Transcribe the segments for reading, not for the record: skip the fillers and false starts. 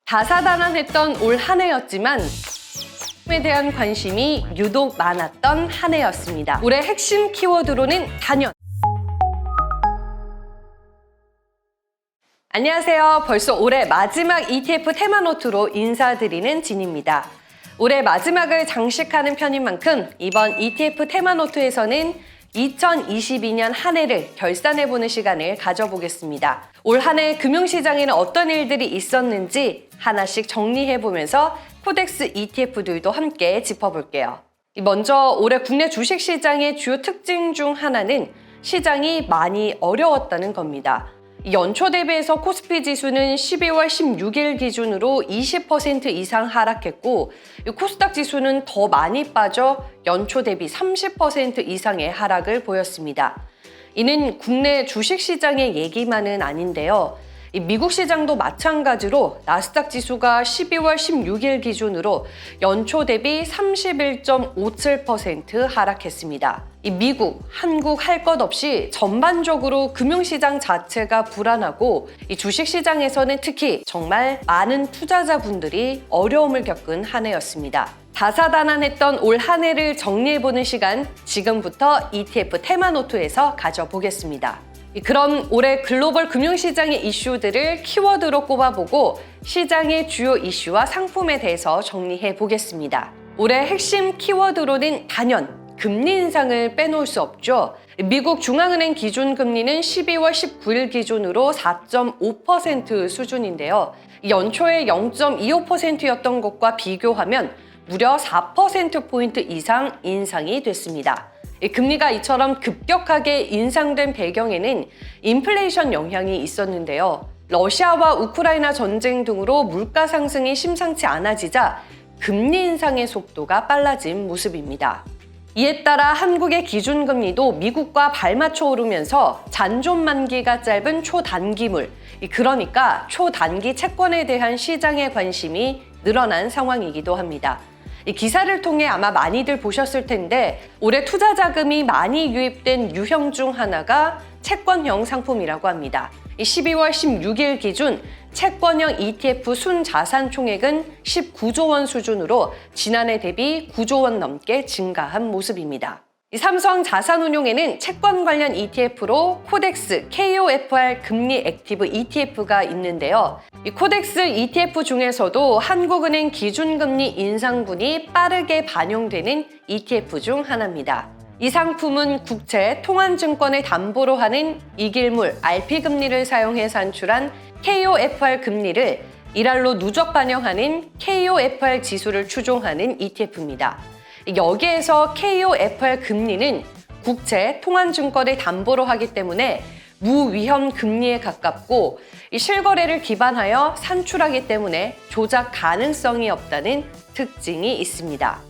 다사다난했던 올 한 해였지만 에 대한 관심이 유독 많았던 한 해였습니다. 올해 핵심 키워드로는 단연. 안녕하세요. 벌써 올해 마지막 ETF 테마노트로 인사드리는 진입니다. 올해 마지막을 장식하는 편인 만큼 이번 ETF 테마노트에서는 2022년 한 해를 결산해보는 시간을 가져보겠습니다. 올 한 해 금융시장에는 어떤 일들이 있었는지 하나씩 정리해보면서 코덱스 ETF들도 함께 짚어볼게요. 먼저 올해 국내 주식시장의 주요 특징 중 하나는 시장이 많이 어려웠다는 겁니다. 연초 대비해서 코스피 지수는 12월 16일 기준으로 20% 이상 하락했고 코스닥 지수는 더 많이 빠져 연초 대비 30% 이상의 하락을 보였습니다. 이는 국내 주식시장의 얘기만은 아닌데요. 미국 시장도 마찬가지로 나스닥 지수가 12월 16일 기준으로 연초 대비 31.57% 하락했습니다. 미국, 한국 할 것 없이 전반적으로 금융시장 자체가 불안하고 이 주식시장에서는 특히 정말 많은 투자자분들이 어려움을 겪은 한 해였습니다. 다사다난했던 올 한 해를 정리해보는 시간, 지금부터 ETF 테마노트에서 가져보겠습니다. 그럼 올해 글로벌 금융시장의 이슈들을 키워드로 꼽아보고 시장의 주요 이슈와 상품에 대해서 정리해 보겠습니다. 올해 핵심 키워드로는 단연 금리 인상을 빼놓을 수 없죠. 미국 중앙은행 기준금리는 12월 19일 기준으로 4.5% 수준인데요. 연초에 0.25%였던 것과 비교하면 무려 4%포인트 이상 인상이 됐습니다. 금리가 이처럼 급격하게 인상된 배경에는 인플레이션 영향이 있었는데요. 러시아와 우크라이나 전쟁 등으로 물가 상승이 심상치 않아지자 금리 인상의 속도가 빨라진 모습입니다. 이에 따라 한국의 기준금리도 미국과 발맞춰 오르면서 잔존 만기가 짧은 초단기물, 그러니까 초단기 채권에 대한 시장의 관심이 늘어난 상황이기도 합니다. 이 기사를 통해 아마 많이들 보셨을 텐데 올해 투자 자금이 많이 유입된 유형 중 하나가 채권형 상품이라고 합니다. 12월 16일 기준 채권형 ETF 순자산 총액은 19조 원 수준으로 지난해 대비 9조 원 넘게 증가한 모습입니다. 삼성 자산운용에는 채권 관련 ETF로 코덱스 KOFR 금리 액티브 ETF가 있는데요. 이 코덱스 ETF 중에서도 한국은행 기준금리 인상분이 빠르게 반영되는 ETF 중 하나입니다. 이 상품은 국채, 통한증권을 담보로 하는 이길물 RP금리를 사용해 산출한 KOFR 금리를 일할로 누적 반영하는 KOFR 지수를 추종하는 ETF입니다. 여기에서 KOFR 금리는 국채, 통한증권을 담보로 하기 때문에 무위험 금리에 가깝고 실거래를 기반하여 산출하기 때문에 조작 가능성이 없다는 특징이 있습니다.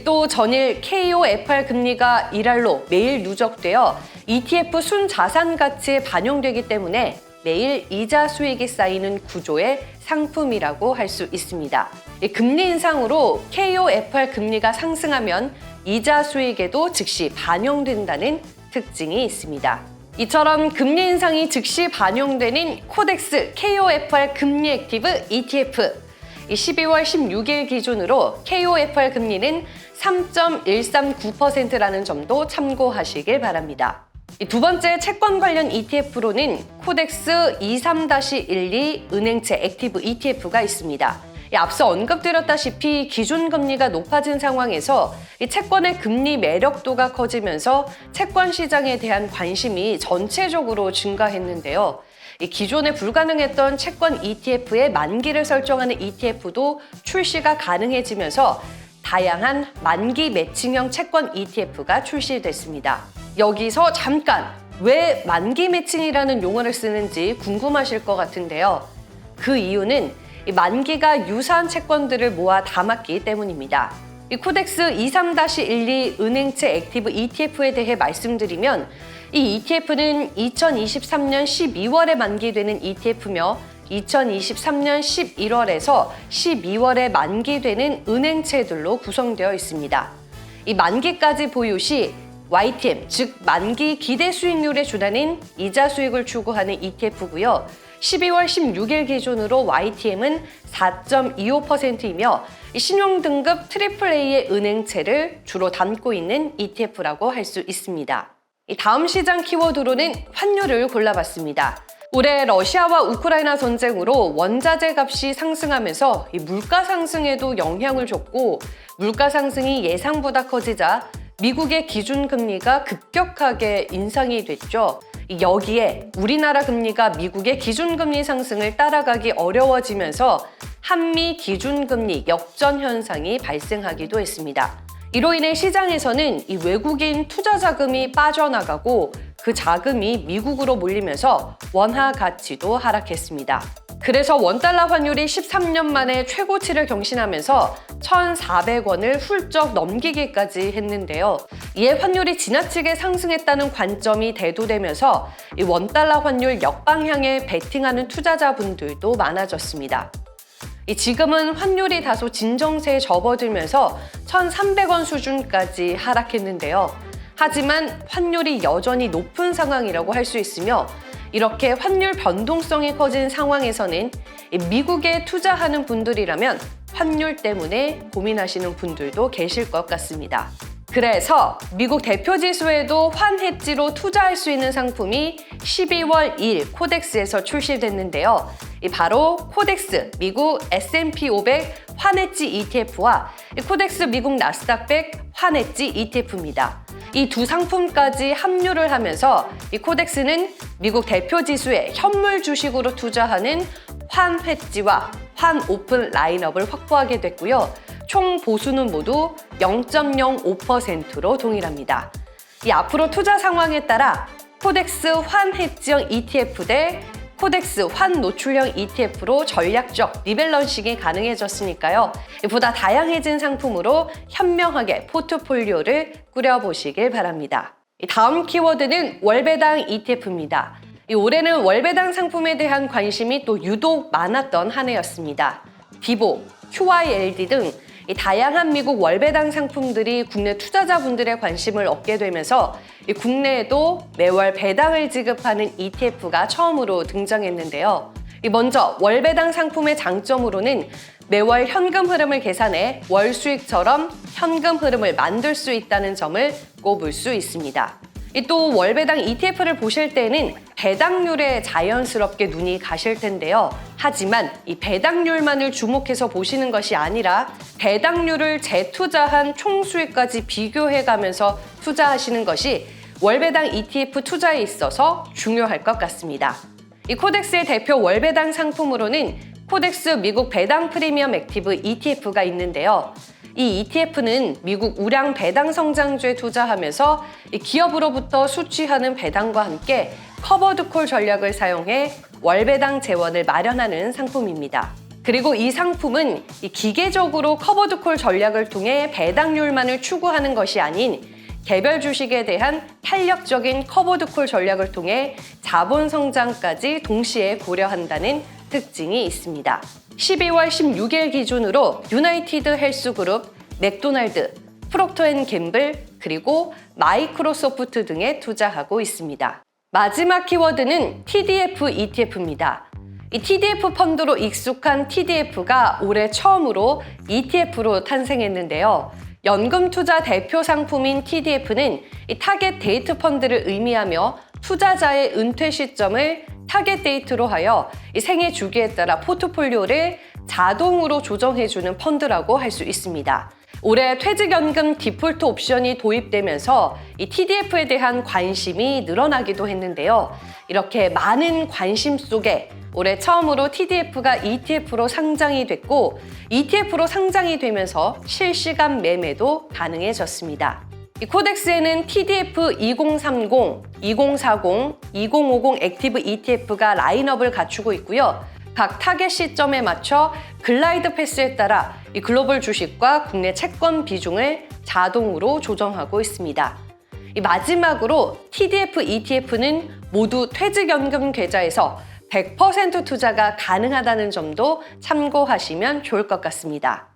또 전일 KOFR 금리가 일할로 매일 누적되어 ETF 순자산 가치에 반영되기 때문에 매일 이자 수익이 쌓이는 구조의 상품이라고 할 수 있습니다. 금리 인상으로 KOFR 금리가 상승하면 이자 수익에도 즉시 반영된다는 특징이 있습니다. 이처럼 금리 인상이 즉시 반영되는 코덱스 KOFR 금리 액티브 ETF 12월 16일 기준으로 KOFR 금리는 3.139%라는 점도 참고하시길 바랍니다. 두 번째 채권 관련 ETF로는 코덱스 23-12 은행채 액티브 ETF가 있습니다. 앞서 언급드렸다시피 기준금리가 높아진 상황에서 채권의 금리 매력도가 커지면서 채권 시장에 대한 관심이 전체적으로 증가했는데요. 기존에 불가능했던 채권 ETF의 만기를 설정하는 ETF도 출시가 가능해지면서 다양한 만기 매칭형 채권 ETF가 출시됐습니다. 여기서 잠깐 왜 만기 매칭이라는 용어를 쓰는지 궁금하실 것 같은데요. 그 이유는 만기가 유사한 채권들을 모아 담았기 때문입니다. 코덱스 23-12 은행채 액티브 ETF에 대해 말씀드리면 이 ETF는 2023년 12월에 만기되는 ETF며 2023년 11월에서 12월에 만기되는 은행채들로 구성되어 있습니다. 이 만기까지 보유 시 YTM, 즉 만기 기대 수익률에 준하는 이자 수익을 추구하는 ETF고요. 12월 16일 기준으로 YTM은 4.25%이며 신용등급 AAA의 은행채를 주로 담고 있는 ETF라고 할 수 있습니다. 다음 시장 키워드로는 환율을 골라봤습니다. 올해 러시아와 우크라이나 전쟁으로 원자재 값이 상승하면서 물가 상승에도 영향을 줬고, 물가 상승이 예상보다 커지자 미국의 기준금리가 급격하게 인상이 됐죠. 여기에 우리나라 금리가 미국의 기준금리 상승을 따라가기 어려워지면서 한미 기준금리 역전 현상이 발생하기도 했습니다. 이로 인해 시장에서는 이 외국인 투자 자금이 빠져나가고 그 자금이 미국으로 몰리면서 원화 가치도 하락했습니다. 그래서 원달러 환율이 13년 만에 최고치를 경신하면서 1,400원을 훌쩍 넘기기까지 했는데요. 이에 환율이 지나치게 상승했다는 관점이 대두되면서 이 원달러 환율 역방향에 베팅하는 투자자분들도 많아졌습니다. 지금은 환율이 다소 진정세에 접어들면서 1,300원 수준까지 하락했는데요. 하지만 환율이 여전히 높은 상황이라고 할 수 있으며, 이렇게 환율 변동성이 커진 상황에서는 미국에 투자하는 분들이라면 환율 때문에 고민하시는 분들도 계실 것 같습니다. 그래서 미국 대표지수에도 환해지로 투자할 수 있는 상품이 12월 2일 코덱스에서 출시됐는데요. 바로 코덱스 미국 S&P 500 환해지 ETF와 코덱스 미국 나스닥 100 환해지 ETF입니다. 이 두 상품까지 합류를 하면서 이 코덱스는 미국 대표지수에 현물 주식으로 투자하는 환해지와 환오픈 라인업을 확보하게 됐고요. 총 보수는 모두 0.05%로 동일합니다. 이 앞으로 투자 상황에 따라 코덱스 환해지형 ETF 대 코덱스 환노출형 ETF로 전략적 리밸런싱이 가능해졌으니까요. 보다 다양해진 상품으로 현명하게 포트폴리오를 꾸려보시길 바랍니다. 다음 키워드는 월배당 ETF입니다. 올해는 월배당 상품에 대한 관심이 또 유독 많았던 한 해였습니다. 디보, QYLD 등 다양한 미국 월배당 상품들이 국내 투자자분들의 관심을 얻게 되면서 국내에도 매월 배당을 지급하는 ETF가 처음으로 등장했는데요. 먼저 월배당 상품의 장점으로는 매월 현금 흐름을 계산해 월 수익처럼 현금 흐름을 만들 수 있다는 점을 꼽을 수 있습니다. 또 월배당 ETF를 보실 때는 배당률에 자연스럽게 눈이 가실 텐데요. 하지만 이 배당률만을 주목해서 보시는 것이 아니라 배당률을 재투자한 총수익까지 비교해가면서 투자하시는 것이 월배당 ETF 투자에 있어서 중요할 것 같습니다. 이 코덱스의 대표 월배당 상품으로는 코덱스 미국 배당 프리미엄 액티브 ETF가 있는데요. 이 ETF는 미국 우량 배당 성장주에 투자하면서 기업으로부터 수취하는 배당과 함께 커버드 콜 전략을 사용해 월배당 재원을 마련하는 상품입니다. 그리고 이 상품은 기계적으로 커버드 콜 전략을 통해 배당률만을 추구하는 것이 아닌 개별 주식에 대한 탄력적인 커버드 콜 전략을 통해 자본 성장까지 동시에 고려한다는 특징이 있습니다. 12월 16일 기준으로 유나이티드 헬스그룹, 맥도날드, 프록터앤갬블, 그리고 마이크로소프트 등에 투자하고 있습니다. 마지막 키워드는 TDF ETF입니다. 이 TDF 펀드로 익숙한 TDF가 올해 처음으로 ETF로 탄생했는데요. 연금 투자 대표 상품인 TDF는 이 타겟 데이트 펀드를 의미하며 투자자의 은퇴 시점을 타겟 데이트로 하여 이 생애 주기에 따라 포트폴리오를 자동으로 조정해주는 펀드라고 할 수 있습니다. 올해 퇴직연금 디폴트 옵션이 도입되면서 이 TDF에 대한 관심이 늘어나기도 했는데요. 이렇게 많은 관심 속에 올해 처음으로 TDF가 ETF로 상장이 됐고, ETF로 상장이 되면서 실시간 매매도 가능해졌습니다. 이 코덱스에는 TDF 2030, 2040, 2050 액티브 ETF가 라인업을 갖추고 있고요. 각 타겟 시점에 맞춰 글라이드 패스에 따라 이 글로벌 주식과 국내 채권 비중을 자동으로 조정하고 있습니다. 마지막으로 TDF ETF는 모두 퇴직연금 계좌에서 100% 투자가 가능하다는 점도 참고하시면 좋을 것 같습니다.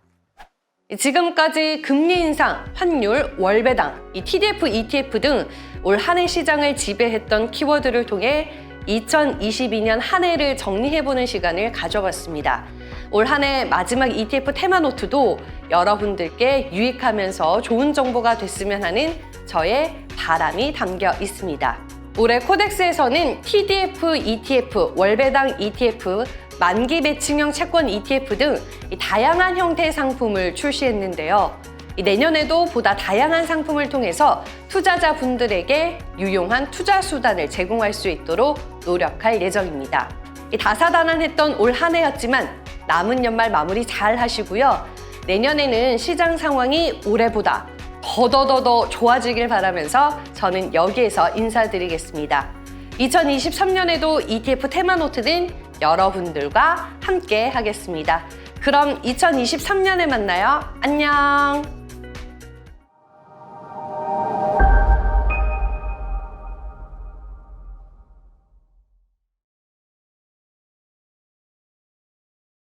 지금까지 금리 인상, 환율, 월배당, 이 TDF, ETF 등 올 한 해 시장을 지배했던 키워드를 통해 2022년 한 해를 정리해보는 시간을 가져봤습니다. 올 한 해 마지막 ETF 테마 노트도 여러분들께 유익하면서 좋은 정보가 됐으면 하는 저의 바람이 담겨 있습니다. 올해 코덱스에서는 TDF ETF, 월배당 ETF, 만기 매칭형 채권 ETF 등 다양한 형태의 상품을 출시했는데요. 내년에도 보다 다양한 상품을 통해서 투자자분들에게 유용한 투자 수단을 제공할 수 있도록 노력할 예정입니다. 다사다난했던 올 한 해였지만 남은 연말 마무리 잘 하시고요. 내년에는 시장 상황이 올해보다 더더더더 좋아지길 바라면서 저는 여기에서 인사드리겠습니다. 2023년에도 ETF 테마 노트는 여러분들과 함께 하겠습니다. 그럼 2023년에 만나요. 안녕!